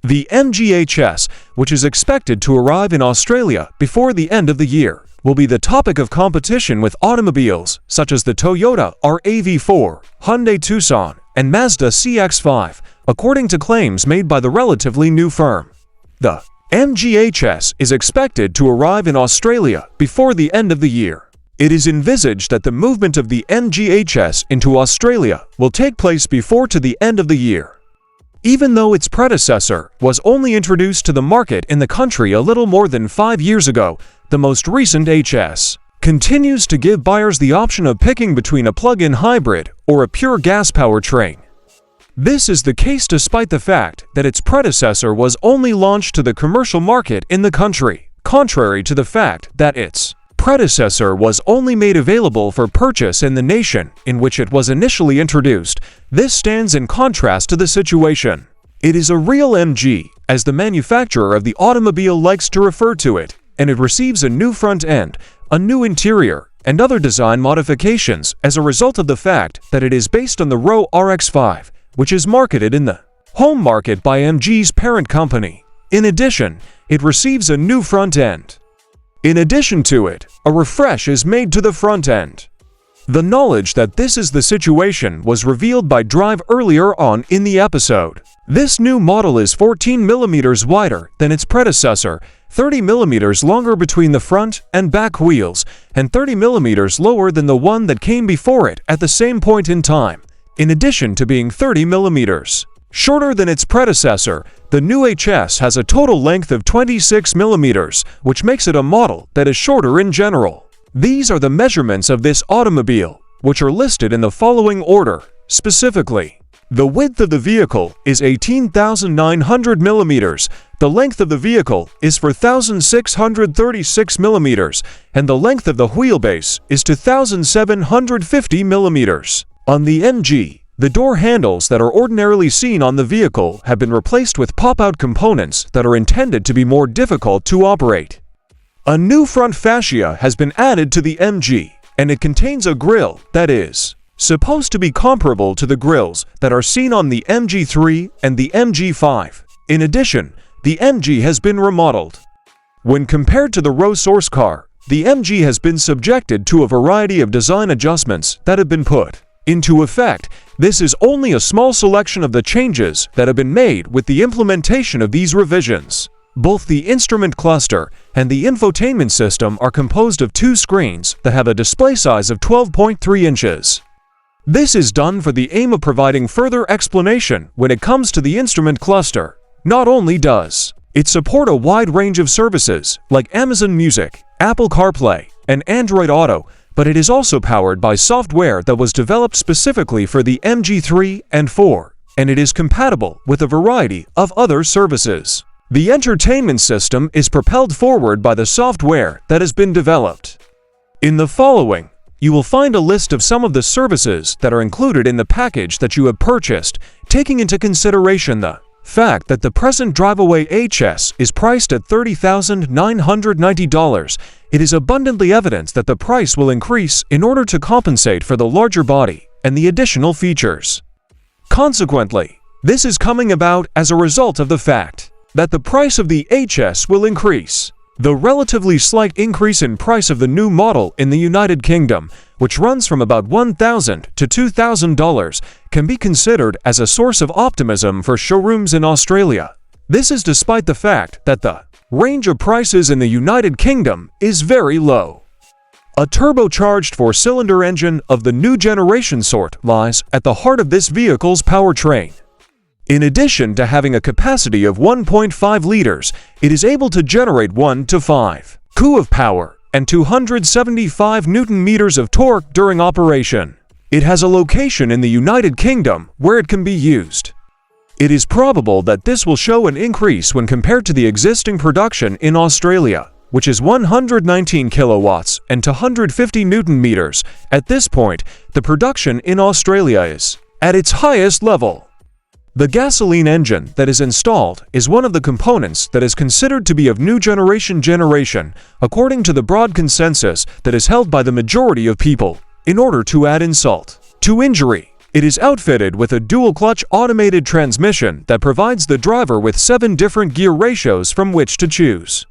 The MGHS, which is expected to arrive in Australia before the end of the year, will be the topic of competition with automobiles such as the Toyota RAV4, Hyundai Tucson, and Mazda CX-5, according to claims made by the relatively new firm. The MGHS is expected to arrive in Australia before the end of the year. It is envisaged that the movement of the MGHS into Australia will take place before to the end of the year. Even though its predecessor was only introduced to the market in the country a little more than 5 years ago, the most recent HS continues to give buyers the option of picking between a plug-in hybrid or a pure gas powertrain. This is the case despite the fact that its predecessor was only launched to the commercial market in the country, contrary to the fact that its predecessor was only made available for purchase in the nation in which it was initially introduced. This stands in contrast to the situation. It is a real MG, as the manufacturer of the automobile likes to refer to it, and it receives a new front end, a new interior, and other design modifications as a result of the fact that it is based on the Row RX-5, which is marketed in the home market by MG's parent company. In addition, it receives a new front end. In addition to it, a refresh is made to the front end. The knowledge that this is the situation was revealed by Drive earlier on in the episode. This new model is 14 mm wider than its predecessor, 30 mm longer between the front and back wheels, and 30 mm lower than the one that came before it at the same point in time, in addition to being 30 mm shorter than its predecessor. The new HS has a total length of 26 mm, which makes it a model that is shorter in general. These are the measurements of this automobile, which are listed in the following order. Specifically, the width of the vehicle is 18,900 mm, the length of the vehicle is 4,636 mm, and the length of the wheelbase is 2,750 mm. On the MG, the door handles that are ordinarily seen on the vehicle have been replaced with pop-out components that are intended to be more difficult to operate. A new front fascia has been added to the MG, and it contains a grille that is supposed to be comparable to the grilles that are seen on the MG3 and the MG5. In addition, the MG has been remodeled. When compared to the Row source car, the MG has been subjected to a variety of design adjustments that have been put into effect. This is only a small selection of the changes that have been made with the implementation of these revisions. Both the instrument cluster and the infotainment system are composed of two screens that have a display size of 12.3 inches. This is done for the aim of providing further explanation when it comes to the instrument cluster. Not only does it support a wide range of services like Amazon Music, Apple CarPlay, and Android Auto, but it is also powered by software that was developed specifically for the MG3 and 4, and it is compatible with a variety of other services. The entertainment system is propelled forward by the software that has been developed. In the following, you will find a list of some of the services that are included in the package that you have purchased, taking into consideration the fact that the present drive-away HS is priced at $30,990. It is abundantly evident that the price will increase in order to compensate for the larger body and the additional features. Consequently, this is coming about as a result of the fact that the price of the HS will increase. The relatively slight increase in price of the new model in the United Kingdom, which runs from about $1,000 to $2,000, can be considered as a source of optimism for showrooms in Australia. This is despite the fact that the range of prices in the United Kingdom is very low. A turbocharged four-cylinder engine of the new generation sort lies at the heart of this vehicle's powertrain. In addition to having a capacity of 1.5 liters, it is able to generate 1 to 5 coup of power and 275 Newton-meters of torque during operation. It has a location in the United Kingdom where it can be used. It is probable that this will show an increase when compared to the existing production in Australia, which is 119 kilowatts and 250 Newton-meters. At this point, the production in Australia is at its highest level. The gasoline engine that is installed is one of the components that is considered to be of new generation, according to the broad consensus that is held by the majority of people. In order to add insult to injury, It is outfitted with a dual-clutch automated transmission that provides the driver with 7 different gear ratios from which to choose.